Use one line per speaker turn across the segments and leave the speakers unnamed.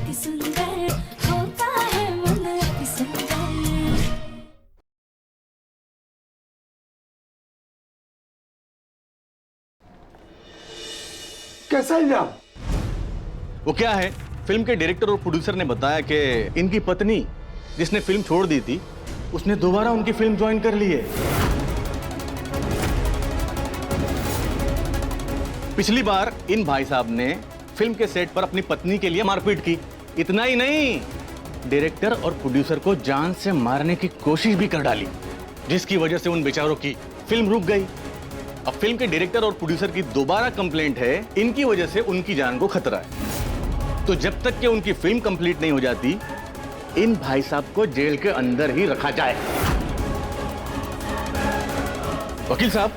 अति सुंदर होता है मन अति सुंदर।
कैसा इल्जाम?
वो क्या है, फिल्म के डायरेक्टर और प्रोड्यूसर ने बताया कि इनकी पत्नी जिसने फिल्म छोड़ दी थी उसने दोबारा उनकी फिल्म ज्वाइन कर ली है। पिछली बार इन भाई साहब ने फिल्म के सेट पर अपनी पत्नी के लिए मारपीट की। इतना ही नहीं, डायरेक्टर और प्रोड्यूसर को जान से मारने की कोशिश भी कर डाली, जिसकी वजह से उन बेचारों की फिल्म रुक गई। अब फिल्म के डायरेक्टर और प्रोड्यूसर की दोबारा कंप्लेंट है, इनकी वजह से उनकी जान को खतरा है। तो जब तक कि उनकी फिल्म कंप्लीट नहीं हो जाती, इन भाई साहब को जेल के अंदर ही रखा जाए। वकील साहब,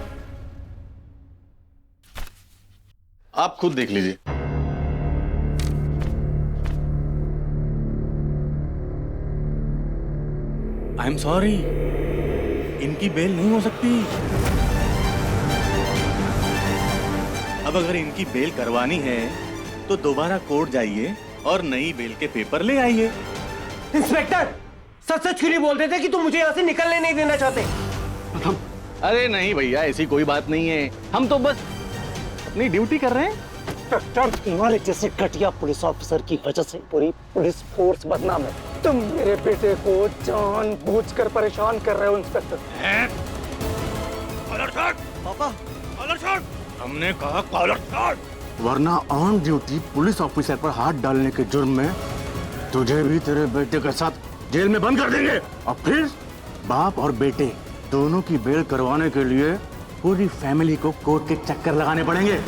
आप खुद देख लीजिए। आई एम सॉरी, इनकी बेल नहीं हो सकती। अब अगर इनकी बेल करवानी है तो दोबारा कोर्ट जाइए और नई बेल के पेपर ले आइए।
इंस्पेक्टर, सच सच क्यों नहीं बोल रहे थे कि तुम मुझे यहाँ से निकलने नहीं देना चाहते?
अरे नहीं भैया, ऐसी कोई बात नहीं है, हम तो बस अपनी ड्यूटी कर रहे हैं।
इंस्पेक्टर, तुम्हारे जैसे घटिया पुलिस ऑफिसर की वजह से पूरी पुलिस फोर्स बदनाम है। तुम मेरे बेटे को जानबूझकर परेशान कर रहे हो इंस्पेक्टर।
कॉलर शॉट
पापा,
कॉलर शॉट, हमने कहा कॉलर शॉट। वरना ऑन ड्यूटी पुलिस ऑफिसर पर हाथ डालने के जुर्म में तुझे भी तेरे बेटे के साथ जेल में बंद कर देंगे। और फिर बाप और बेटे दोनों की बेल करवाने के लिए पूरी फैमिली को कोर्ट के चक्कर लगाने पड़ेंगे।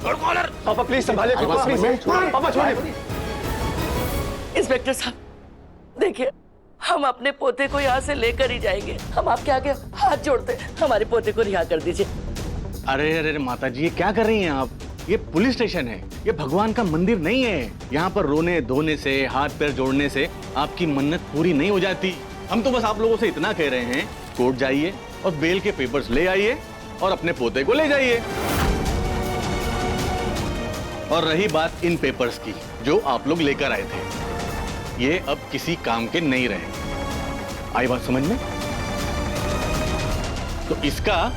पापा प्लीज संभालिए, पापा छोड़िए।
इंस्पेक्टर साहब, देखिए, हम अपने पोते को यहाँ से लेकर ही जाएंगे। हम आपके आगे हाथ जोड़ते हैं, हमारे पोते को रिहा कर दीजिए।
अरे अरे माता जी, ये क्या कर रही हैं आप? ये पुलिस स्टेशन है, ये भगवान का मंदिर नहीं है। यहाँ पर रोने धोने से, हाथ पैर जोड़ने से आपकी मन्नत पूरी नहीं हो जाती। हम तो बस आप लोगों से इतना कह रहे हैं, कोर्ट जाइए और बेल के पेपर्स ले आइए और अपने पोते को ले जाइए। और रही बात इन पेपर्स की जो आप लोग लेकर आए थे, ये अब किसी काम के नहीं रहे। आई बात समझ में? तो इसका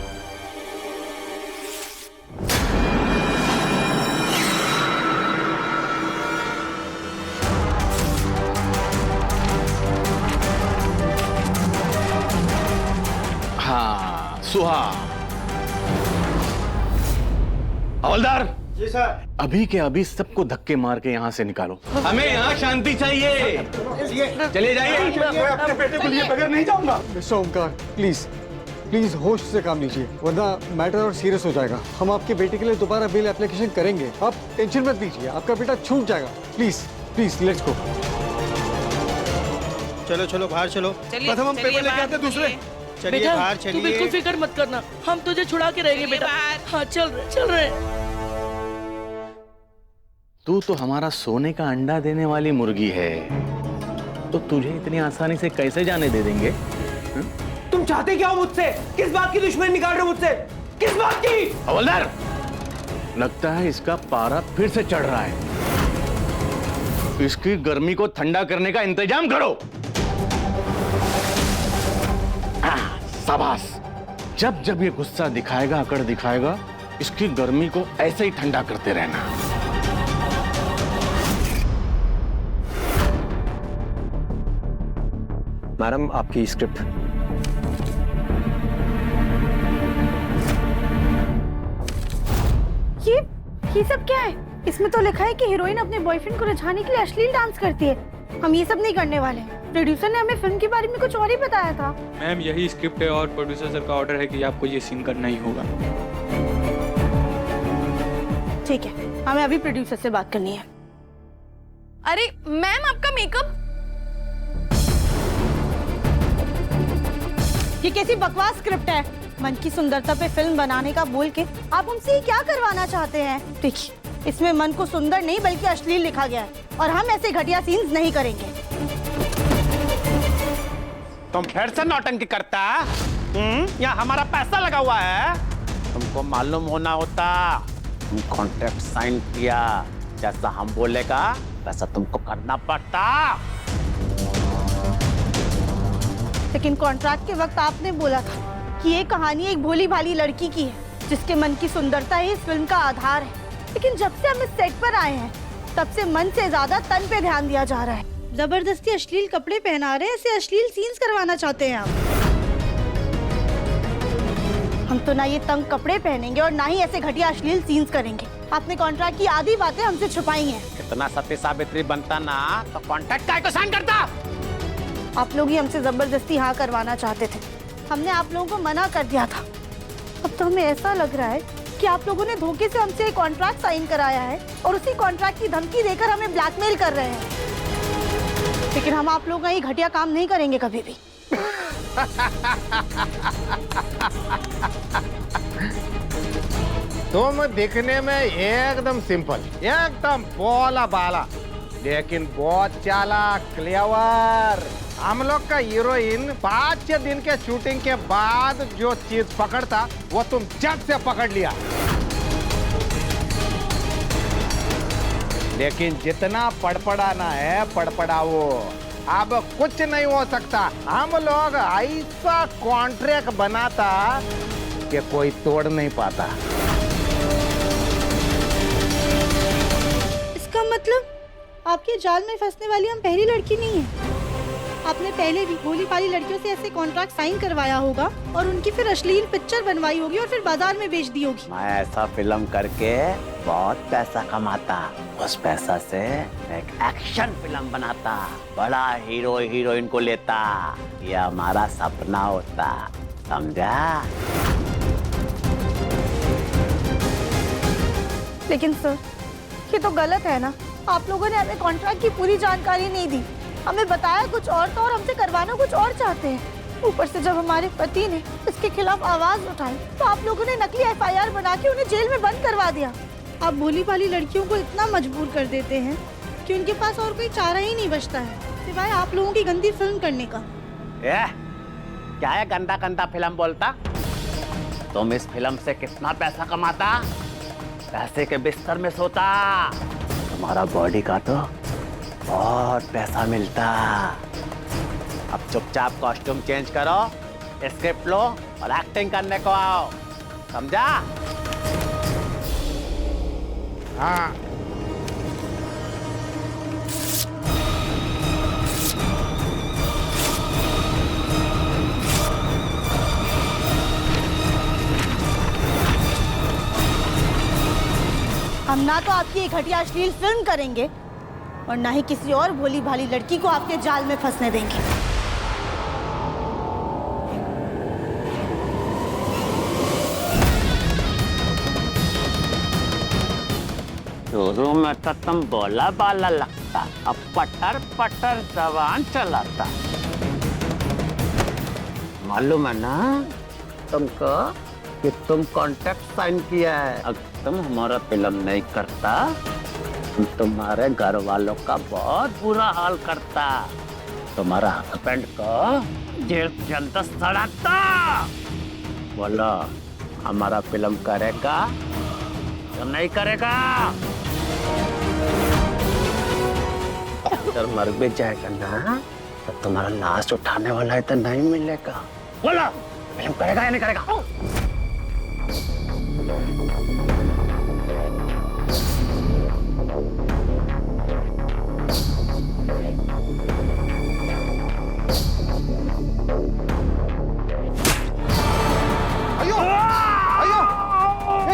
हाँ, सुहा। हवलदार
जी सर।
अभी के अभी सबको धक्के मार के यहाँ से निकालो। हमें यहाँ शांति चाहिए। चले जाइए।
मैं अपने बेटे को लिए बगैर नहीं जाऊंगा।
मिस्टर ओमकार, प्लीज प्लीज होश से काम लीजिए, वरना मैटर और सीरियस हो जाएगा। हम आपके बेटे के लिए दोबारा बेल एप्लीकेशन करेंगे, आप टेंशन मत लीजिए, आपका बेटा छूट जाएगा। Please please let's go.
चलो चलो बाहर चलो। प्रथम हम पेपर लेके आते, दूसरे चलिए बाहर
तू
चलिए।
बिल्कुल फिक्र मत करना, हम तुझे छुड़ा के रहेंगे बेटा। हाँ, चल रहे।
तू तो हमारा सोने का अंडा देने वाली मुर्गी है, तो तुझे इतनी आसानी से कैसे जाने दे देंगे?
तुम चाहते क्या हो मुझसे? किस बात की दुश्मनी निकाल रहे हो मुझसे? किस बात की?
हवलदार, लगता है इसका पारा फिर से चढ़ रहा है। इसकी गर्मी को ठंडा करने का इंतजाम करो। शाबाश। जब जब ये गुस्सा दिखाएगा, अकड़ दिखाएगा, इसकी गर्मी को ऐसे ही ठंडा करते रहना।
मैडम, आपकी स्क्रिप्ट।
ये सब क्या है? इसमें तो लिखा है कि हीरोइन अपने बॉयफ्रेंड को रिझाने के लिए अश्लील डांस करती है। हम ये सब नहीं करने वाले हैं। प्रोड्यूसर ने हमें फिल्म के बारे में कुछ और ही बताया था।
मैम, यही स्क्रिप्ट है और प्रोड्यूसर सर का ऑर्डर है कि आपको ये सीन करना ही होगा।
ठीक है, हमें अभी प्रोड्यूसर से बात करनी है।
अरे मैम, आपका मेकअप।
ये कैसी बकवास स्क्रिप्ट है? मन की सुंदरता पे फिल्म बनाने का बोल के आप हमसे ये क्या करवाना चाहते हैं? देखिए, इसमें मन को सुंदर नहीं बल्कि अश्लील लिखा गया है और हम ऐसे घटिया सीन्स नहीं करेंगे।
तुम फिर से नौटंकी करता? यहाँ हमारा पैसा लगा हुआ है, तुमको मालूम होना होता। तुम कॉन्ट्रैक्ट साइन किया, जैसा हम बोलेगा वैसा तुमको करना पड़ता।
लेकिन कॉन्ट्रैक्ट के वक्त आपने बोला था कि ये कहानी एक भोली भाली लड़की की है जिसके मन की सुंदरता ही इस फिल्म का आधार है। लेकिन जब से हम इस सेट पर आए हैं तब से मन से ज्यादा तन पे ध्यान दिया जा रहा है। जबरदस्ती अश्लील कपड़े पहना रहे हैं, ऐसे अश्लील सीन्स करवाना चाहते हैं आप। हम तो ना ये तंग कपड़े पहनेंगे और ना ही ऐसे घटिया अश्लील सीन्स करेंगे। आपने कॉन्ट्रैक्ट की आधी बातें हमसे छुपाई हैं।
इतना सत्य सावित्री बनता ना तो कॉन्ट्रैक्ट काहे को साइन करता?
आप लोग ही हमसे जबरदस्ती हाँ करवाना चाहते थे, हमने आप लोगों को मना कर दिया था। अब तो हमें ऐसा लग रहा है कि आप लोगों ने धोखे से हमसे एक कॉन्ट्रैक्ट साइन कराया है और उसी कॉन्ट्रैक्ट की धमकी देकर हमें ब्लैकमेल कर रहे हैं। लेकिन हम आप लोगों का ये घटिया काम नहीं करेंगे कभी भी।
तुम दिखने में एकदम सिंपल, एकदम भोला बाला, लेकिन बहुत चालाक, क्लेवर। हम लोग का हीरोइन 5-6 दिन के शूटिंग के बाद जो चीज पकड़ता वो तुम जब से पकड़ लिया। लेकिन जितना पड़पड़ाना है पड़पड़ाओ, अब कुछ नहीं हो सकता। हम लोग ऐसा कॉन्ट्रैक्ट बनाता कि कोई तोड़ नहीं पाता।
इसका मतलब आपके जाल में फंसने वाली हम पहली लड़की नहीं है। आपने पहले भी भोली भाली लड़कियों से ऐसे कॉन्ट्रैक्ट साइन करवाया होगा और उनकी फिर अश्लील पिक्चर बनवाई होगी और फिर बाजार में बेच दी होगी।
मैं ऐसा फिल्म करके बहुत पैसा कमाता, उस पैसा से एक एक्शन फिल्म बनाता, बड़ा हीरो हीरोइन को लेता, ये हमारा सपना होता, समझा?
लेकिन सर ये तो गलत है ना। आप लोगों ने हमें कॉन्ट्रैक्ट की पूरी जानकारी नहीं दी, हमें बताया कुछ और तो और हमसे करवाना कुछ और चाहते हैं। ऊपर से जब हमारे पति ने इसके खिलाफ आवाज उठाई तो आप लोगों ने नकली FIR बना के उन्हें जेल में बंद करवा दिया। आप भोली भाली लड़कियों को इतना मजबूर कर देते हैं कि उनके पास और कोई चारा ही नहीं बचता है सिवाय आप लोगों की गंदी फिल्म करने का।
क्या है गंदा गंदा फिल्म बोलता? तुम इस फिल्म से कितना पैसा कमाता? पैसे के बिस्तर में सोता, तुम्हारा बॉडी का तो बहुत पैसा मिलता। अब चुपचाप कॉस्ट्यूम चेंज करो, स्क्रिप्ट लो और एक्टिंग करने को आओ, समझा?
हाँ।
हम ना तो आपकी एक घटिया अश्लील फिल्म करेंगे और ना ही किसी और भोली भाली लड़की को आपके जाल में फंसने देंगे।
शुरू में तो तुम बोला बाला लगता, अब पटर पटर जबान चलाता। मालूम है ना तुमको कि तुम कॉन्ट्रैक्ट साइन किया है। अगर तुम हमारा फिल्म नहीं करता तुम्हारे घर वालों का बहुत बुरा हाल करता, तुम्हारा हस्बैंड को जेल के अंदर सड़ाता। बोलो हमारा फिल्म करेगा तो नहीं करेगा? अगर मर भी जाएगा ना तो तुम्हारा लाश उठाने वाला है तो नहीं मिलेगा। बोलो फिल्म करेगा या नहीं करेगा?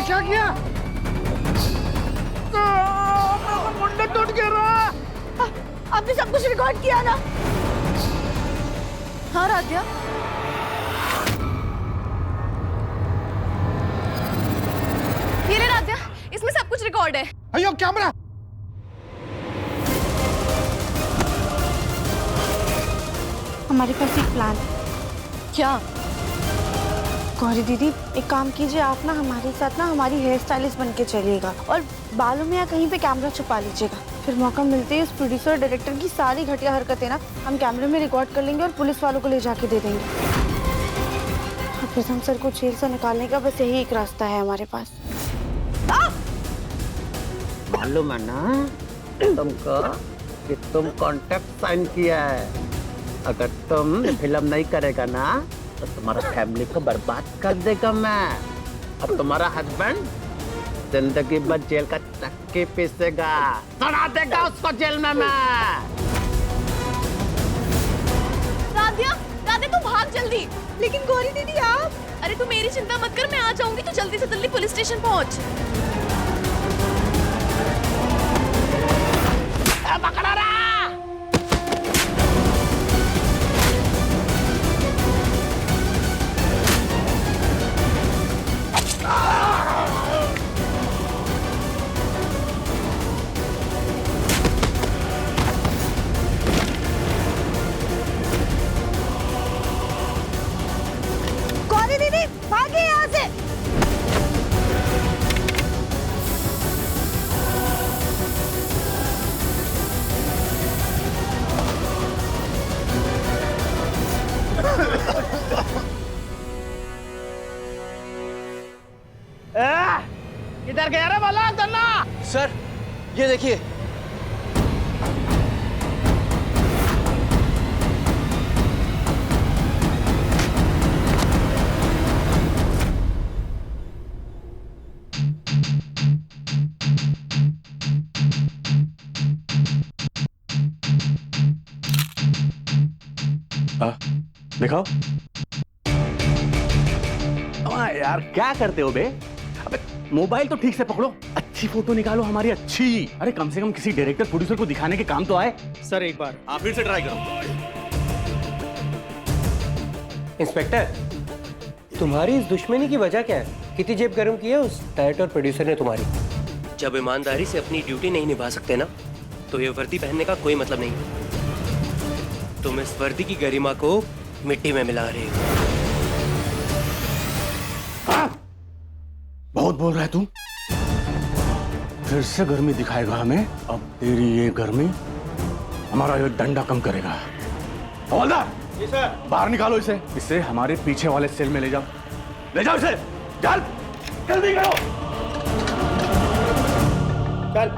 क्या किया? मुंडा टूट गया।
आपने सब कुछ रिकॉर्ड किया ना? हाँ राध्या।
ये ले राध्या, इसमें सब कुछ रिकॉर्ड है।
अयो कैमरा।
हमारे पास एक प्लान है।
क्या?
गौरी दीदी एक काम कीजिए, आप ना हमारे साथ ना हमारी हेयर स्टाइलिस्ट बन के चलिएगा और बालों में या कहीं पे कैमरा छुपा लीजिएगा। फिर मौका मिलते ही उस प्रोड्यूसर डायरेक्टर की सारी घटिया हरकतें ना हम कैमरे में रिकॉर्ड कर लेंगे और पुलिस वालों को ले जाके दे देंगे। और प्रीतम सर को जेल से निकालने का बस यही एक रास्ता है हमारे पास।
मालूम है ना तुमको कि तुम कॉन्ट्रैक्ट साइन किया है। अगर तुम फिल्म नहीं करेगा ना तो तुम्हारा फैमिली को बर्बाद कर देगा मैं। अब तुम्हारा हस्बैंड जिंदगी भर जेल का चक्की पीसेगा, सड़ा देगा उसको जेल में मैं।
राध्या, राध्या तू भाग जल्दी।
लेकिन गौरी दीदी आप।
अरे तू मेरी चिंता मत कर, मैं आ जाऊंगी। तू जल्दी से जल्दी पुलिस स्टेशन पहुंच।
पकड़ा रहा।
गौरी दीदी भागे यहाँ से।
किधर गया रे बोला चलना।
सर ये देखिए।
दिखाओ। यार क्या करते हो बे? अबे मोबाइल तो ठीक से पकड़ो, अच्छी फोटो निकालो हमारी अच्छी। अरे कम से कम किसी डायरेक्टर प्रोड्यूसर को दिखाने के काम तो आए।
सर एक बार
आप फिर से ट्राई करो।
इंस्पेक्टर, तुम्हारी इस दुश्मनी की वजह क्या है? कितनी जेब गर्म की है उस डायरेक्टर प्रोड्यूसर ने तुम्हारी?
जब ईमानदारी से अपनी ड्यूटी नहीं निभा सकते ना, तो ये वर्दी पहनने का कोई मतलब नहीं। तुम इस वर्दी की गरिमा को मिट्टी में मिला रहे हो।
बहुत बोल रहा है तू। फिर से गर्मी दिखाएगा हमें। अब तेरी ये गर्मी हमारा ये डंडा कम करेगा। हवलदार जी सर, बाहर निकालो इसे। इसे हमारे पीछे वाले सेल में ले जाओ। ले जाओ इसे। चल जल्दी करो।
चल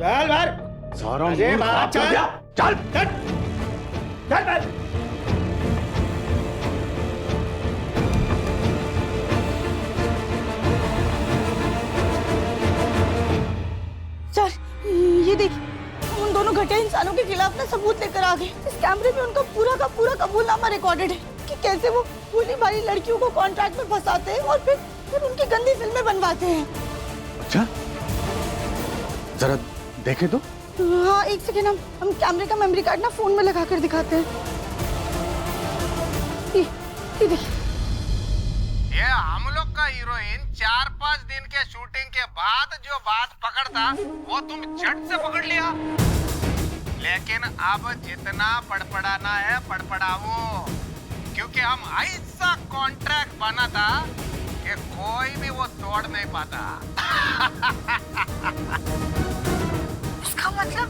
चल बाहर।
सारा
अजय,
मूड
बाहर
खराब कर
चल।
दिया। चल
चल चल चल।
सर ये देखिए, उन दोनों घटिया इंसानों के खिलाफ ना सबूत लेकर आ गए। इस कैमरे में उनका पूरा का पूरा कबूलनामा रिकॉर्डेड है कि कैसे वो भोली भाली लड़कियों को कॉन्ट्रैक्ट में फंसाते हैं और फिर उनकी गंदी फिल्में बनवाते हैं।
अच्छा जरा देखे तो।
हाँ एक सेकेंड, हम कैमरे का मेमोरी कार्ड ना फोन में लगा कर दिखाते हैं। ये देखिए।
ये हम लोग का हीरोइन 4-5 दिन के शूटिंग के बाद जो बात पकड़ता वो तुम झट से पकड़ लिया। लेकिन अब जितना पड़पड़ाना है पड़पड़ाओ, क्योंकि हम ऐसा कॉन्ट्रैक्ट बना था कि कोई भी वो तोड़ नहीं पाता।
इसका मतलब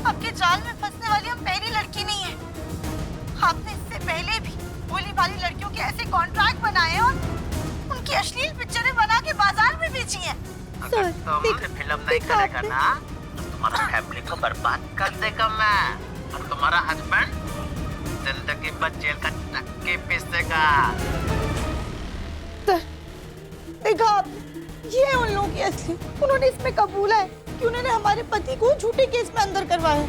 आपके जाल में फंसने वाली हम पहली लड़की नहीं है। आपने इससे पहले भी भोली भाली लड़कियों के ऐसे कॉन्ट्रैक्ट बनाए और उनकी अश्लील पिक्चरें बना के बाजार में बेची हैं।
अगर तुम फिल्म नहीं करेगा ना तो तुम्हारा फैमिली को बर्बाद कर देगा मैं। और तुम्हारा हस्बैंड जिंदगी भर जेल का चक्की पीसेगा।
देखा आपने, ये है उन लोगों की असली। उन्होंने इसमें कबूला है कि उन्होंने हमारे पति को झूठे केस में अंदर करवाया।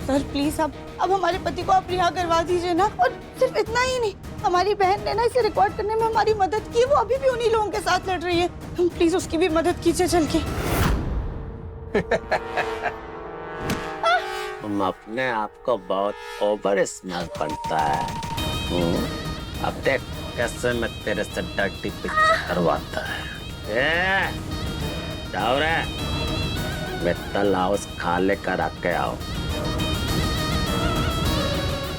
सर प्लीज अब हमारे पति को आप रिहा करवा दीजिए ना। और सिर्फ इतना ही नहीं, हमारी बहन ने ना इसे रिकॉर्ड करने में हमारी मदद की। वो अभी भी उन्हीं लोगों के साथ लड़ रही है। हम प्लीज उसकी भी मदद कीजिए चल के।
तुम अपने आप को बहुत ओवर स्मार्ट बनता है। अब देख कैसे मैं तेरे से डर्टी पिक्चर करवाता है। जाओ रे, मित्तल हाउस खा लेकर आके आओ।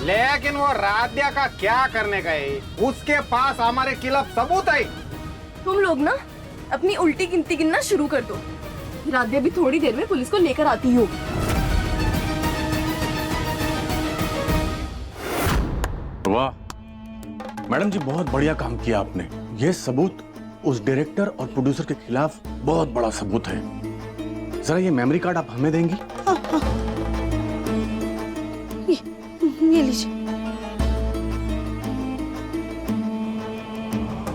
लेकिन वो राध्या का क्या करने गए? उसके पास हमारे खिलाफ सबूत है।
तुम लोग ना अपनी उल्टी गिनती गिनना शुरू कर दो। राध्या भी थोड़ी देर में पुलिस को लेकर आती हो।
वाह मैडम जी, बहुत बढ़िया काम किया आपने। ये सबूत उस डायरेक्टर और प्रोड्यूसर के खिलाफ बहुत बड़ा सबूत है। जरा ये मेमोरी कार्ड आप हमें देंगी?
ये लीजिए।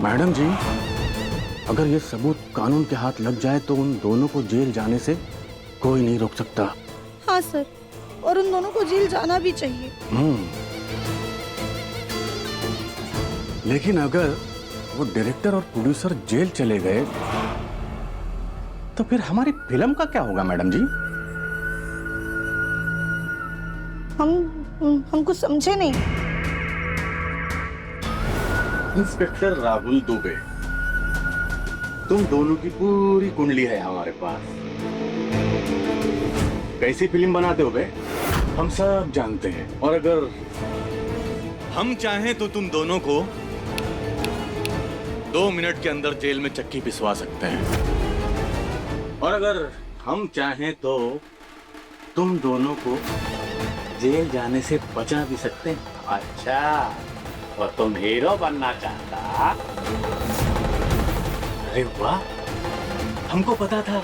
मैडम जी, अगर ये सबूत कानून के हाथ लग जाए तो उन दोनों को जेल जाने से कोई नहीं रोक सकता।
हाँ सर, और उन दोनों को जेल जाना भी चाहिए।
लेकिन अगर वो डायरेक्टर और प्रोड्यूसर जेल चले गए तो फिर हमारी फिल्म का क्या होगा मैडम जी?
हम कुछ समझे नहीं।
इंस्पेक्टर राहुल दुबे, तुम दोनों की पूरी कुंडली है हमारे पास। कैसी फिल्म बनाते हो बे, हम सब जानते हैं। और अगर हम चाहें तो तुम दोनों को 2 मिनट के अंदर जेल में चक्की पिसवा सकते हैं। और अगर हम चाहें तो तुम दोनों को जेल जाने से बचा भी सकते हैं।
अच्छा, और तुम हीरो बनना चाहता?
अरे वाह, हमको पता था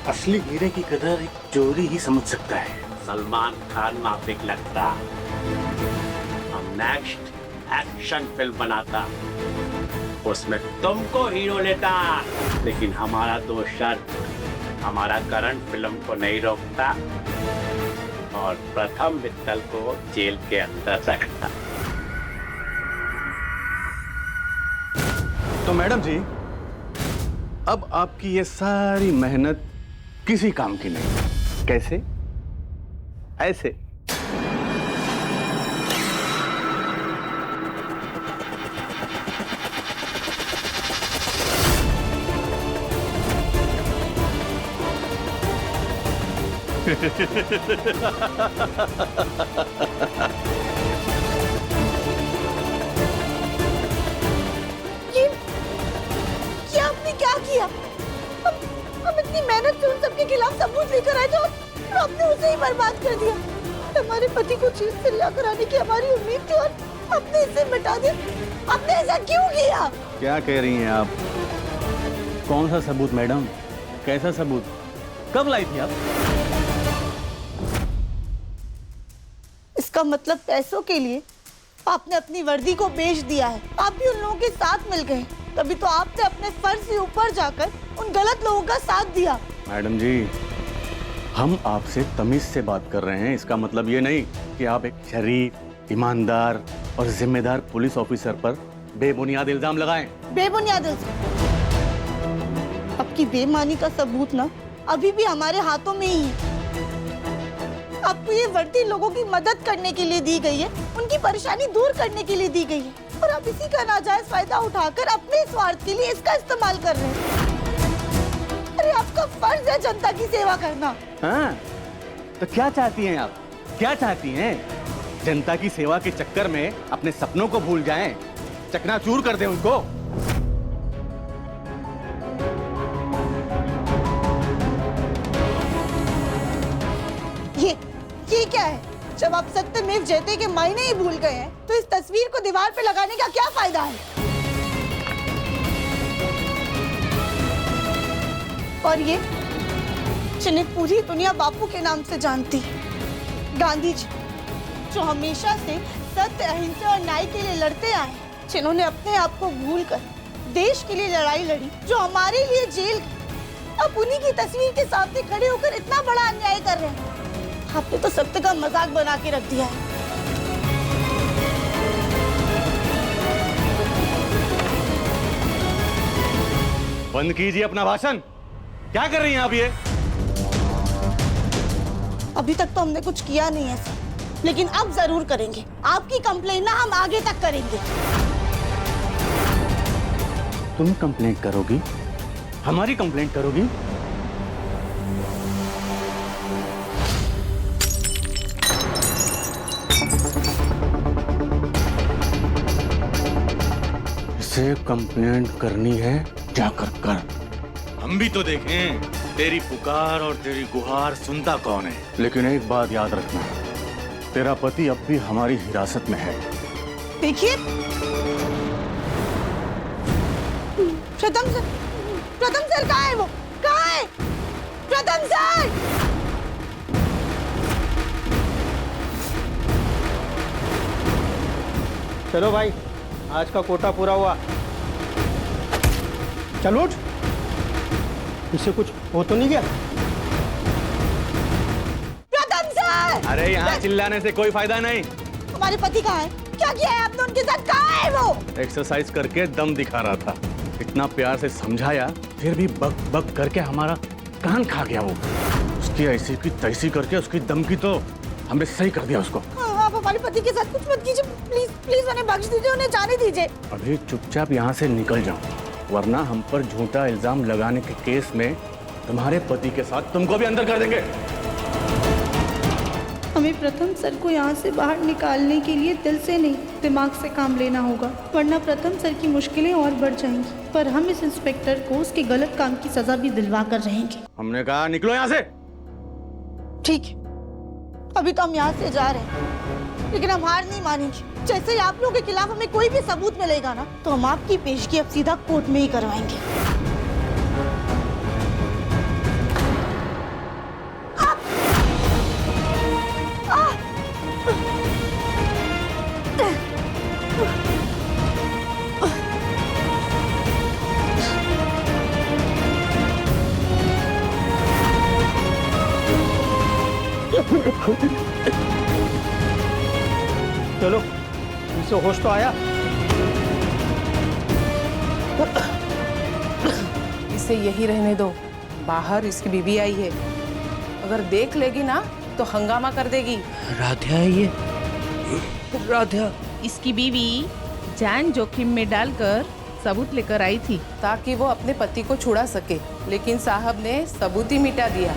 असली हीरे की कदर एक चोरी ही समझ सकता है।
सलमान खान नापिक लगता। हम नेक्स्ट एक्शन फिल्म बनाता, उसमें तुमको हीरो लेता। लेकिन हमारा दो शर्त, हमारा करंट फिल्म को नहीं रोकता और प्रथम मित्तल को जेल के अंदर रखता।
तो मैडम जी, अब आपकी ये सारी मेहनत किसी काम की नहीं। कैसे? ऐसे।
ये आपने क्या किया? हम इतनी मेहनत से उन सबके खिलाफ सबूत लेकर आए थे और आपने उसे ही बर्बाद कर दिया। हमारे पति को जेल से लाकर आने की हमारी उम्मीद थी और आपने इसे मिटा दिया। आपने ऐसा क्यों किया?
क्या कह रही हैं आप? कौन सा सबूत मैडम? कैसा सबूत? कब लाई थी आप?
इसका मतलब पैसों के लिए आपने अपनी वर्दी को बेच दिया है। आप भी उन लोगों के साथ मिल गए, तभी तो आपने अपने फर्ज से ऊपर जाकर उन गलत लोगों का साथ दिया।
मैडम जी, हम आपसे तमीज से बात कर रहे हैं। इसका मतलब ये नहीं कि आप एक शरीफ, ईमानदार और जिम्मेदार पुलिस ऑफिसर पर बेबुनियाद इल्जाम लगाएं।
बेबुनियाद इल्जाम? आपकी बेईमानी का सबूत ना अभी भी हमारे हाथों में ही है। आपको ये वर्दी लोगों की मदद करने के लिए दी गई है, उनकी परेशानी दूर करने के लिए दी गई है, और आप इसी का नाजायज फायदा उठाकर अपने स्वार्थ के लिए इसका इस्तेमाल कर रहे हैं। अरे आपका फर्ज है जनता की सेवा करना।
हाँ, तो क्या चाहती हैं आप? क्या चाहती हैं? जनता की सेवा के चक्कर में अपने सपनों को भूल जाएं, चकनाचूर कर दें उनको?
ये क्या है? जब आप सत्यमेव जयते के मायने ही भूल गए हैं, तो इस तस्वीर को दीवार पे लगाने का क्या फायदा है? और ये जिन्हें पूरी दुनिया बापू के नाम से जानती है, गांधी जी, जो हमेशा से सत्य, अहिंसा और न्याय के लिए लड़ते आए, जिन्होंने अपने आप को भूलकर देश के लिए लड़ाई लड़ी, जो हमारे लिए जेल, अब उन्हीं की तस्वीर के सामने खड़े होकर इतना बड़ा अन्याय कर रहे हैं। आपने तो सत्य का मजाक बना के रख दिया है।
बंद कीजिए अपना भाषण। क्या कर रही हैं आप ये?
अभी तक तो हमने कुछ किया नहीं है सर, लेकिन अब जरूर करेंगे। आपकी कंप्लेन ना हम आगे तक करेंगे।
तुम कंप्लेंट करोगी? हमारी कंप्लेंट करोगी? से कंप्लेंट करनी है, जाकर कर। हम भी तो देखें तेरी पुकार और तेरी गुहार सुनता कौन है। लेकिन एक बात याद रखना, तेरा पति अब भी हमारी हिरासत में है।
देखिए, प्रथम सर कहाँ है? वो कहाँ है? प्रथम सर!
चलो भाई, आज का कोटा पूरा हुआ। चल उठ, इससे कुछ हो तो नहीं गया?
प्रथम सर!
अरे यहाँ चिल्लाने से कोई फायदा नहीं।
हमारे पति कहाँ है? क्या किया है आपने उनके साथ? कहाँ है वो?
एक्सरसाइज करके दम दिखा रहा था। इतना प्यार से समझाया, फिर भी बक बक करके हमारा कान खा गया वो। उसकी ऐसी की तैसी करके उसकी दम की तो हमने सही कर दिया उसको।
आप हमारे पति के साथ कुछ मत कीजिए, प्लीज प्लीज, उन्हें बख्श दीजिए, उन्हें जाने दीजिए।
अभी चुपचाप यहाँ से निकल जाओ, वरना हम पर झूठा इल्जाम लगाने के केस में तुम्हारे पति के साथ तुमको भी अंदर कर देंगे।
हमें प्रथम सर को यहाँ से बाहर निकालने के लिए दिल से नहीं, दिमाग से काम लेना होगा, वरना प्रथम सर की मुश्किलें और बढ़ जाएंगी। पर हम इस इंस्पेक्टर को उसके गलत काम की सजा भी दिलवा कर रहेंगे।
हमने कहा निकलो यहाँ से।
ठीक है, अभी तो हम यहाँ से जा रहे हैं, लेकिन हम हार नहीं मानेंगे। जैसे ही आप लोगों के खिलाफ हमें कोई भी सबूत मिलेगा ना, तो हम आपकी पेशगी अब सीधा कोर्ट में ही करवाएंगे।
चलो, इसे होश तो आया।
इसे यही रहने दो, बाहर इसकी बीवी आई है, अगर देख लेगी ना तो हंगामा कर देगी।
राधा है ये? राधा?
इसकी बीवी जान जोखिम में डालकर सबूत लेकर आई थी ताकि वो अपने पति को छुड़ा सके, लेकिन साहब ने सबूत ही मिटा दिया।